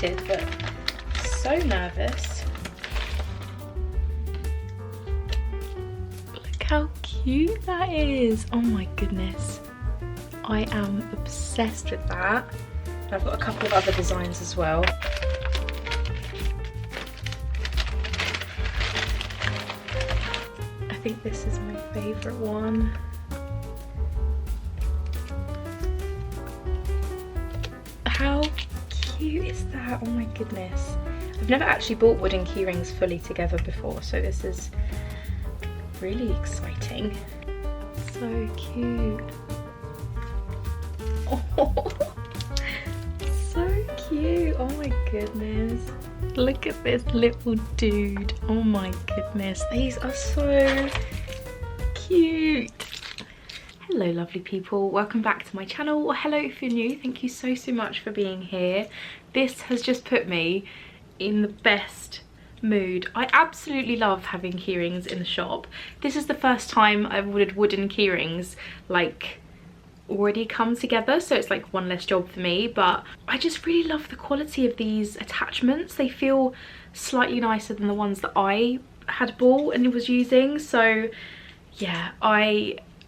excited, but so nervous. Look how cute that is. Oh my goodness. I am obsessed with that. I've got a couple of other designs as well. I think this is my favourite one. How cute is that? Oh my goodness. I've never actually bought wooden keyrings fully together before, so this is really exciting. So cute. Oh, so cute. Oh my goodness. Look at this little dude. Oh my goodness. These are so cute. Hello lovely people, welcome back to my channel, or hello if you're new. Thank you so much for being here. This has just put me in the best mood. I absolutely love having keyrings in the shop. This is the first time I've ordered wooden keyrings like already come together, so it's like one less job for me, but I just really love the quality of these attachments. They feel slightly nicer than the ones that I had bought and was using, so yeah,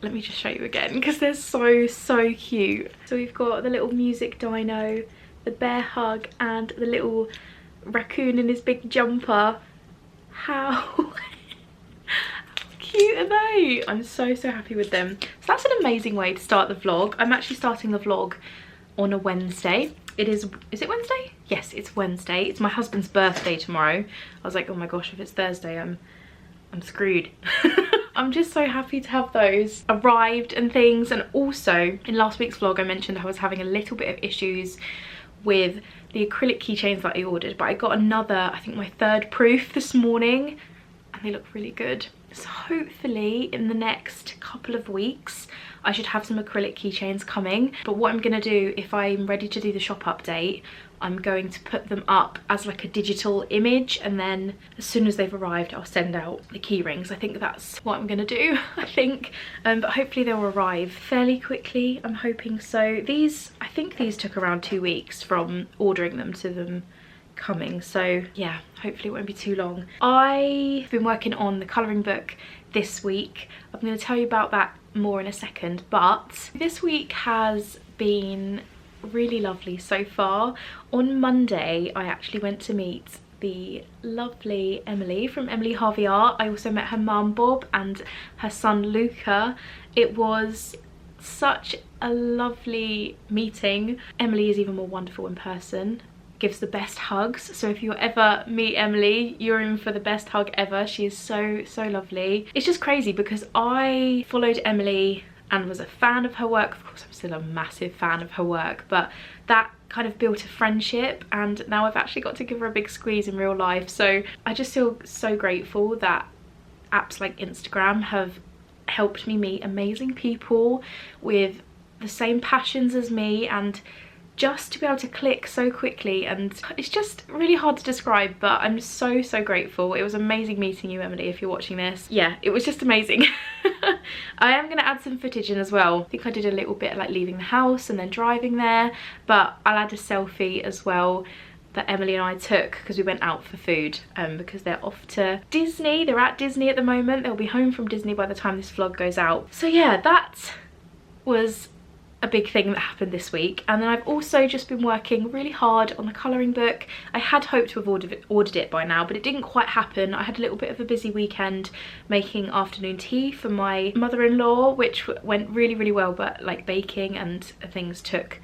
let me just show you again because they're so cute. So we've got the little music dino, the bear hug, and the little raccoon in his big jumper. How cute are they? I'm so happy with them. So that's an amazing way to start the vlog. I'm actually starting the vlog on a Wednesday. Is it Wednesday? Yes, it's Wednesday. It's my husband's birthday tomorrow. I was like, oh my gosh, if it's Thursday, I'm screwed. I'm just so happy to have those arrived and things. And also in last week's vlog I mentioned I was having a little bit of issues with the acrylic keychains that I ordered, but I got another, I think my third proof this morning, and they look really good. So hopefully in the next couple of weeks I should have some acrylic keychains coming. But what I'm gonna do, if I'm ready to do the shop update, I'm going to put them up as like a digital image, and then as soon as they've arrived I'll send out the key rings. I think that's what I'm gonna do, I think. But hopefully they'll arrive fairly quickly, I'm hoping so. I think these took around 2 weeks from ordering them to them coming, so yeah, hopefully it won't be too long. I've been working on the colouring book this week. I'm going to tell you about that more in a second, but this week has been really lovely so far. On Monday I actually went to meet the lovely Emily from Emily Harvey Art. I also met her mum Bob and her son Luca. It was such a lovely meeting. Emily is even more wonderful in person, gives the best hugs, so if you ever meet Emily, you're in for the best hug ever. She is so lovely. It's just crazy because I followed Emily and was a fan of her work. Of course I'm still a massive fan of her work, but that kind of built a friendship, and now I've actually got to give her a big squeeze in real life. So I just feel so grateful that apps like Instagram have helped me meet amazing people with the same passions as me, and just to be able to click so quickly, and it's just really hard to describe, but I'm so grateful. It was amazing meeting you, Emily, if you're watching this. Yeah, it was just amazing. I am going to add some footage in as well. I think I did a little bit like leaving the house and then driving there, but I'll add a selfie as well that Emily and I took because we went out for food, because they're off to Disney. They're at Disney at the moment. They'll be home from Disney by the time this vlog goes out. So yeah, that was a big thing that happened this week. And then I've also just been working really hard on the colouring book. I had hoped to have ordered it by now, but it didn't quite happen. I had a little bit of a busy weekend making afternoon tea for my mother-in-law, which went really well, but like baking and things took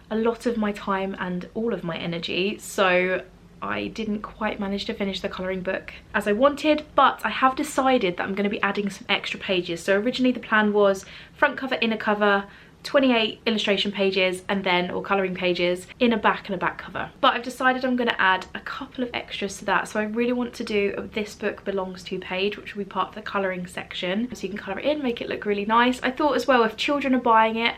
a lot of my time and all of my energy, so I didn't quite manage to finish the colouring book as I wanted. But I have decided that I'm going to be adding some extra pages. So originally the plan was front cover, inner cover, 28 illustration pages, and then, or colouring pages, in a back and a back cover. But I've decided I'm going to add a couple of extras to that. So I really want to do a This Book Belongs To page, which will be part of the colouring section. So you can colour it in, make it look really nice. I thought as well, if children are buying it,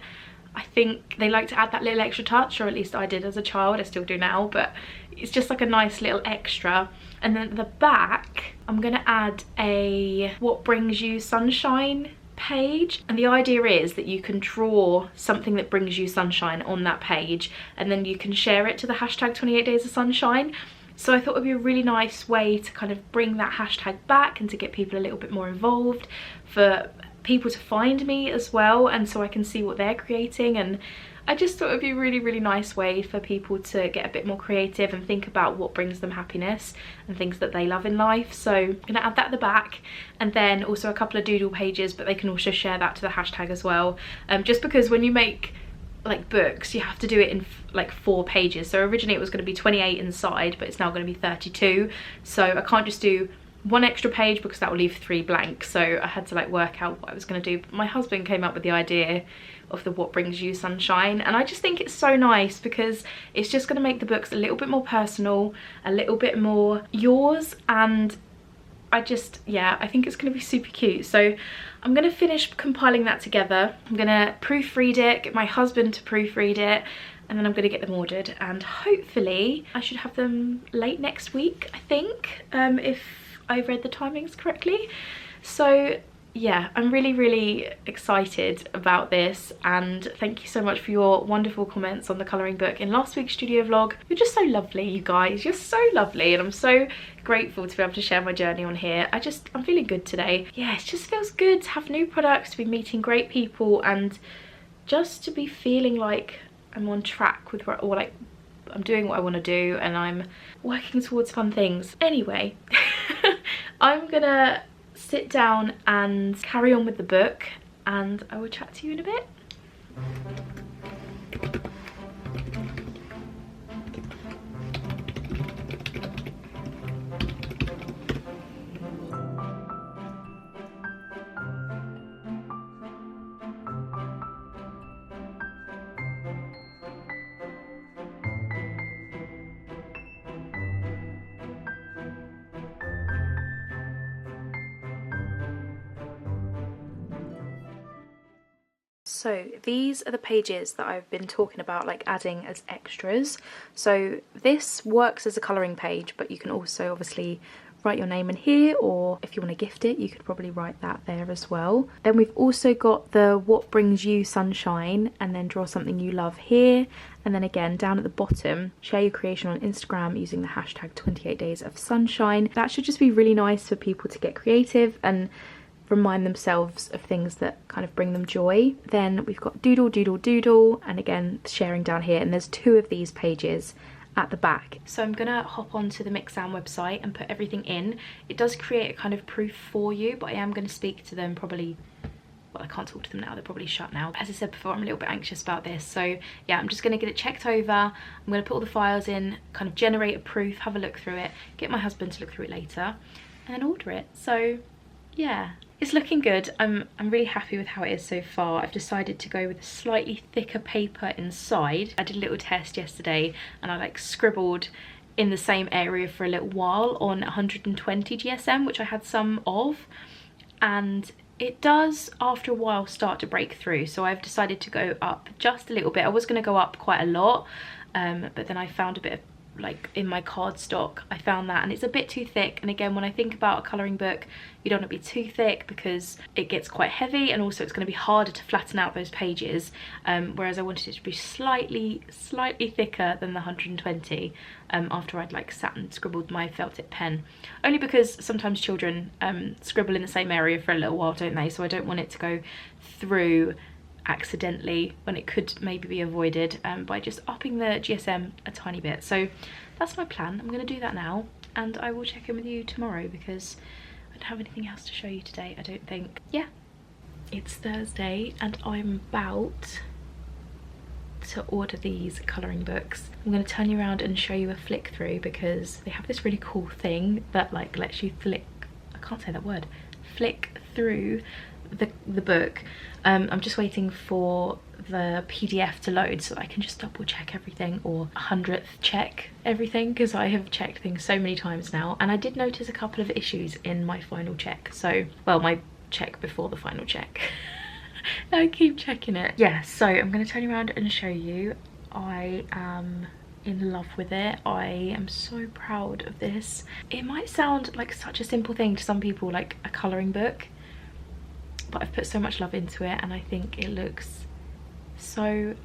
I think they like to add that little extra touch, or at least I did as a child. I still do now, but it's just like a nice little extra. And then at the back, I'm going to add a What Brings You Sunshine page, and the idea is that you can draw something that brings you sunshine on that page, and then you can share it to the hashtag 28 days of sunshine. So I thought it would be a really nice way to kind of bring that hashtag back and to get people a little bit more involved, for people to find me as well, and so I can see what they're creating. And I just thought it would be a really nice way for people to get a bit more creative and think about what brings them happiness and things that they love in life. So I'm going to add that at the back, and then also a couple of doodle pages, but they can also share that to the hashtag as well. Just because when you make like books, you have to do it in like 4 pages. So originally it was going to be 28 inside, but it's now going to be 32. So I can't just do 1 extra page because that will leave 3 blank. So I had to like work out what I was going to do. But my husband came up with the idea of the what brings you sunshine, and I just think it's so nice because it's just going to make the books a little bit more personal, a little bit more yours, and I think it's going to be super cute. So I'm going to finish compiling that together. I'm going to proofread it, get my husband to proofread it, and then I'm going to get them ordered, and hopefully I should have them late next week, I think, if I read the timings correctly. So yeah, I'm really excited about this, and thank you so much for your wonderful comments on the colouring book in last week's studio vlog. You're just so lovely, you guys. You're so lovely, and I'm so grateful to be able to share my journey on here. I'm feeling good today. Yeah, it just feels good to have new products, to be meeting great people, and just to be feeling like I'm on track with what, or like I'm doing what I want to do, and I'm working towards fun things. Anyway, I'm gonna sit down and carry on with the book, and I will chat to you in a bit. So these are the pages that I've been talking about, like adding as extras. So this works as a colouring page, but you can also obviously write your name in here, or if you want to gift it, you could probably write that there as well. Then we've also got the what brings you sunshine, and then draw something you love here. And then again, down at the bottom, share your creation on Instagram using the hashtag 28 days of sunshine. That should just be really nice for people to get creative and remind themselves of things that kind of bring them joy. Then we've got doodle, and again sharing down here, and there's 2 of these pages at the back. So I'm gonna hop onto the Mixam website and put everything in. It does create a kind of proof for you, but I am going to speak to them probably, well, I can't talk to them now, they're probably shut now. As I said before, I'm a little bit anxious about this, so yeah, I'm just going to get it checked over. I'm going to put all the files in, kind of generate a proof, have a look through it, get my husband to look through it later, and then order it. So yeah, it's looking good. I'm really happy with how it is so far. I've decided to go with a slightly thicker paper inside. I did a little test yesterday, and I like scribbled in the same area for a little while on 120 GSM, which I had some of, and it does after a while start to break through. So I've decided to go up just a little bit. I was going to go up quite a lot, but then I found a bit of, like in my cardstock, I found that, and it's a bit too thick. And again, when I think about a colouring book, you don't want to be too thick because it gets quite heavy, and also it's going to be harder to flatten out those pages, whereas I wanted it to be slightly thicker than the 120 after I'd like sat and scribbled my felt tip pen, only because sometimes children scribble in the same area for a little while, don't they? So I don't want it to go through accidentally when it could maybe be avoided by just upping the GSM a tiny bit. So that's my plan. I'm going to do that now, and I will check in with you tomorrow because I don't have anything else to show you today, I don't think. Yeah, it's Thursday and I'm about to order these colouring books. I'm going to turn you around and show you a flick through because they have this really cool thing that like lets you flick, I can't say that word, flick through the book. I'm just waiting for the PDF to load so that I can just double check everything, or 100th check everything, because I have checked things so many times now, and I did notice a couple of issues in my final check. So, well, my check before the final check. I keep checking it. Yeah, so I'm going to turn you around and show you. I am in love with it. I am so proud of this. It might sound like such a simple thing to some people, like a colouring book, but I've put so much love into it and I think it looks so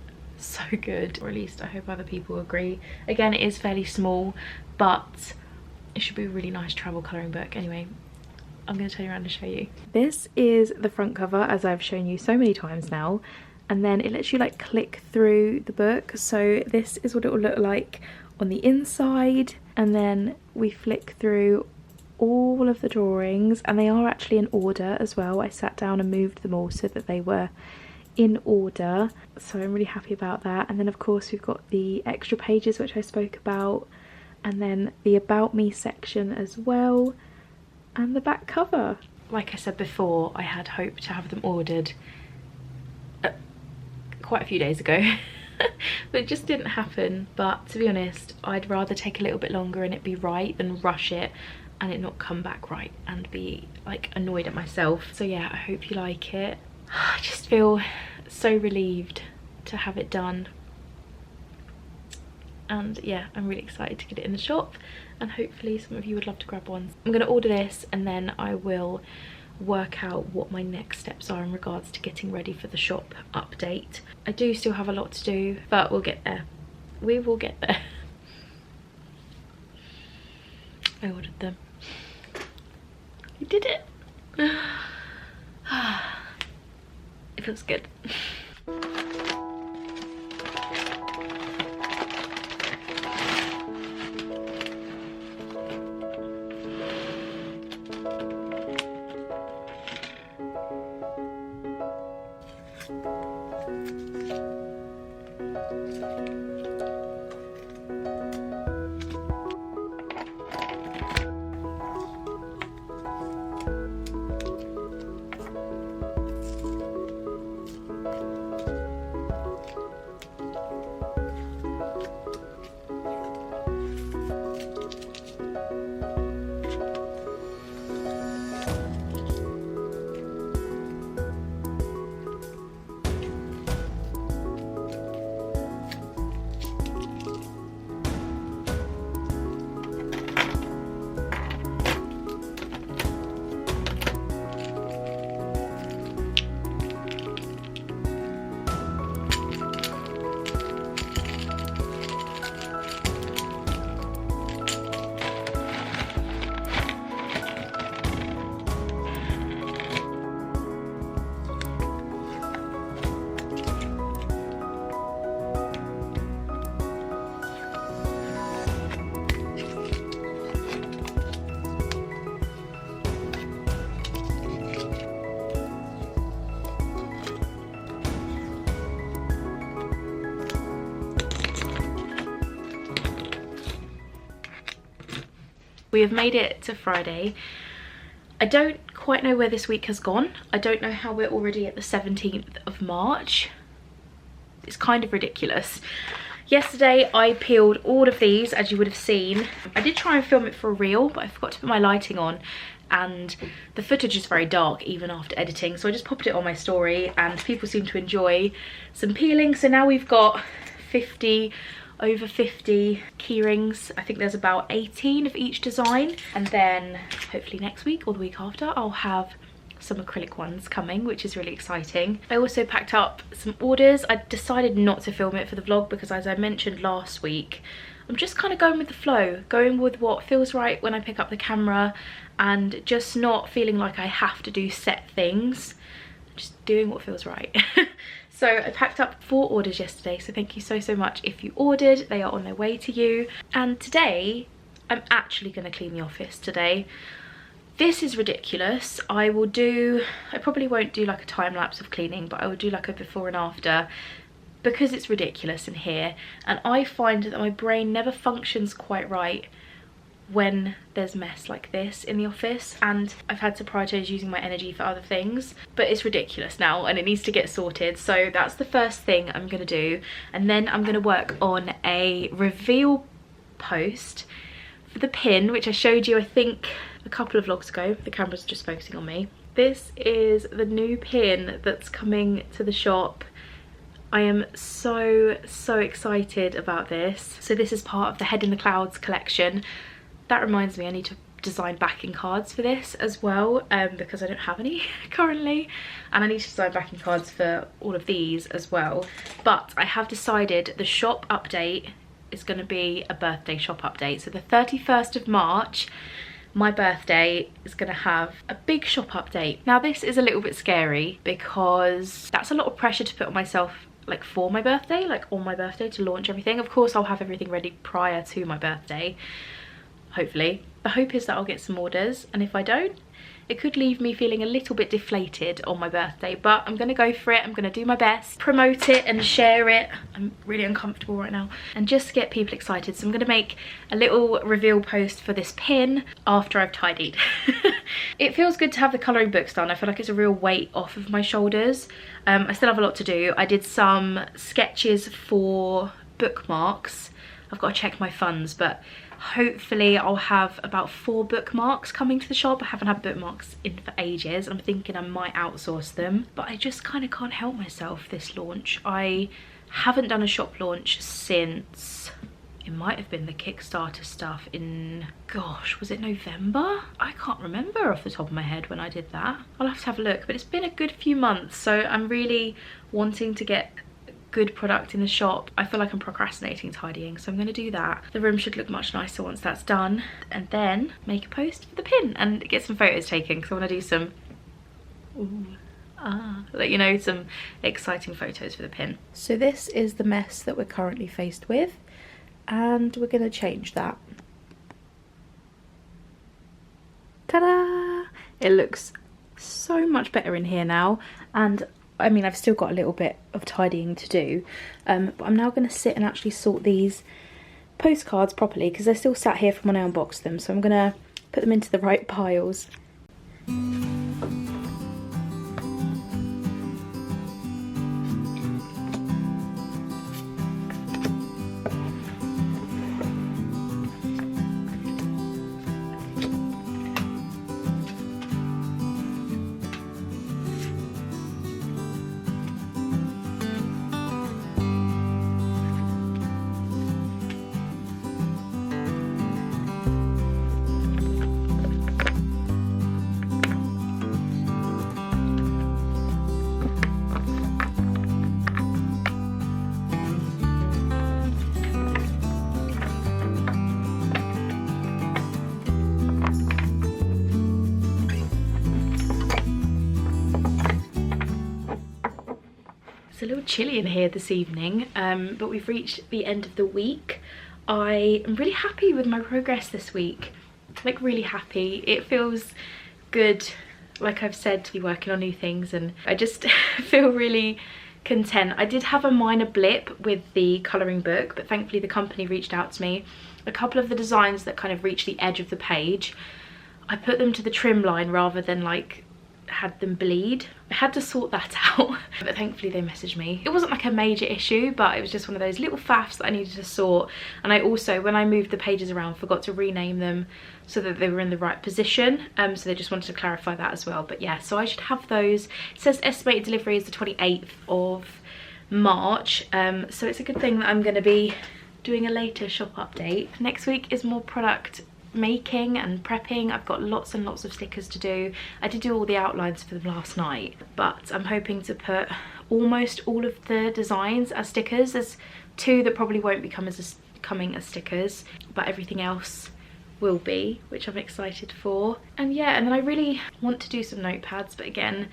good, or at least I hope other people agree. Again, it is fairly small, but it should be a really nice travel colouring book. Anyway, I'm going to turn you around and show you. This is the front cover, as I've shown you so many times now, and then it lets you like click through the book. So this is what it will look like on the inside, and then we flick through all of the drawings, and they are actually in order as well. I sat down and moved them all so that they were in order, so I'm really happy about that. And then of course we've got the extra pages which I spoke about, and then the about me section as well, and the back cover. Like I said before, I had hoped to have them ordered quite a few days ago but it just didn't happen. But to be honest, I'd rather take a little bit longer and it be right than rush it and it not come back right and be like annoyed at myself. So yeah, I hope you like it. I just feel so relieved to have it done, and yeah, I'm really excited to get it in the shop, and hopefully some of you would love to grab one. I'm going to order this and then I will work out what my next steps are in regards to getting ready for the shop update. I do still have a lot to do, but we'll get there. We will get there. I ordered them. I did it. It feels good. We have made it to Friday. I don't quite know where this week has gone. I don't know how we're already at the 17th of March. It's kind of ridiculous. Yesterday I peeled all of these, as you would have seen. I did try and film it for a reel, but I forgot to put my lighting on, and the footage is very dark even after editing, so I just popped it on my story and people seem to enjoy some peeling. So now we've got over 50 key rings. I think there's about 18 of each design, and then hopefully next week or the week after I'll have some acrylic ones coming, which is really exciting. I also packed up some orders. I decided not to film it for the vlog because, as I mentioned last week, I'm just kind of going with the flow, going with what feels right when I pick up the camera, and just not feeling like I have to do set things, just doing what feels right. So I packed up 4 orders yesterday, so thank you so much if you ordered. They are on their way to you. And today I'm actually going to clean the office today. This is ridiculous. I probably won't do like a time lapse of cleaning, but I will do like a before and after, because it's ridiculous in here, and I find that my brain never functions quite right when there's mess like this in the office, and I've had to prioritize using my energy for other things. But it's ridiculous now and it needs to get sorted, so that's the first thing I'm gonna do. And then I'm gonna work on a reveal post for the pin, which I showed you I think a couple of vlogs ago. The camera's just focusing on me. This is the new pin that's coming to the shop. I am so excited about this. So this is part of the Head in the Clouds collection. That reminds me, I need to design backing cards for this as well, because I don't have any currently, and I need to design backing cards for all of these as well. But I have decided the shop update is going to be a birthday shop update. So the 31st of March, my birthday, is going to have a big shop update. Now this is a little bit scary because that's a lot of pressure to put on myself, like for my birthday, like on my birthday, to launch everything. Of course I'll have everything ready prior to my birthday, hopefully. The hope is that I'll get some orders, and if I don't, it could leave me feeling a little bit deflated on my birthday, but I'm gonna go for it. I'm gonna do my best, promote it and share it. I'm really uncomfortable right now, and just get people excited. So I'm gonna make a little reveal post for this pin after I've tidied. It feels good to have the colouring books done. I feel like it's a real weight off of my shoulders. I still have a lot to do. I did some sketches for bookmarks. I've got to check my funds, but hopefully I'll have about 4 bookmarks coming to the shop. I haven't had bookmarks in for ages. I'm thinking I might outsource them, but I just kind of can't help myself this launch. I haven't done a shop launch since, it might have been the Kickstarter stuff in, gosh, was it November? I can't remember off the top of my head when I did that. I'll have to have a look, but it's been a good few months, so I'm really wanting to get good product in the shop. I feel like I'm procrastinating tidying, so I'm going to do that. The room should look much nicer once that's done, and then make a post for the pin and get some photos taken, because I want to do some like, you know, some exciting photos for the pin. So this is the mess that we're currently faced with, and we're going to change that. Ta-da! It looks so much better in here now, and I mean, I've still got a little bit of tidying to do, but I'm now going to sit and actually sort these postcards properly, because they're still sat here from when I unboxed them, so I'm going to put them into the right piles. It's a little chilly in here this evening, but we've reached the end of the week. I am really happy with my progress this week, like really happy. It feels good, like I've said, to be working on new things, and I just feel really content. I did have a minor blip with the colouring book, but thankfully the company reached out to me. A couple of the designs that kind of reached the edge of the page, I put them to the trim line rather than like had them bleed. I had to sort that out, but thankfully they messaged me. It wasn't like a major issue, but it was just one of those little faffs that I needed to sort. And I also, when I moved the pages around, forgot to rename them so that they were in the right position, so they just wanted to clarify that as well. But yeah, so I should have those. It says estimated delivery is the 28th of March, so it's a good thing that I'm going to be doing a later shop update. Next week is more product making and prepping. I've got lots and lots of stickers to do. I did do all the outlines for them last night, but I'm hoping to put almost all of the designs as stickers. There's 2 that probably won't be coming as stickers, but everything else will be, which I'm excited for. And yeah, and then I really want to do some notepads, but again,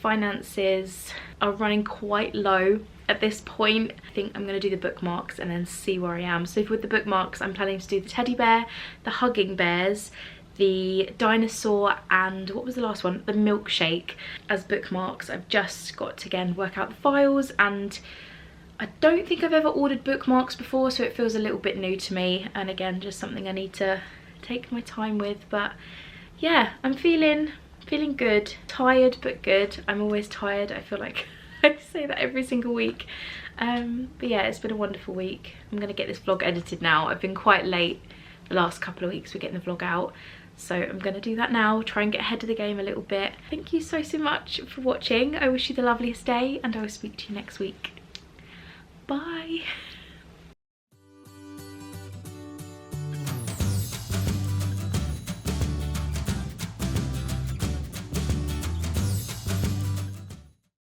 finances are running quite low at this point. I think I'm going to do the bookmarks and then see where I am. So with the bookmarks, I'm planning to do the teddy bear, the hugging bears, the dinosaur, and what was the last one? The milkshake as bookmarks. I've just got to again work out the files, and I don't think I've ever ordered bookmarks before, so it feels a little bit new to me, and again, just something I need to take my time with. But yeah, I'm feeling good. Tired but good. I'm always tired. I feel like I say that every single week, but yeah, it's been a wonderful week. I'm gonna get this vlog edited now. I've been quite late the last couple of weeks with getting the vlog out, so I'm gonna do that now, try and get ahead of the game a little bit. Thank you so much for watching. I wish you the loveliest day, and I will speak to you next week. Bye.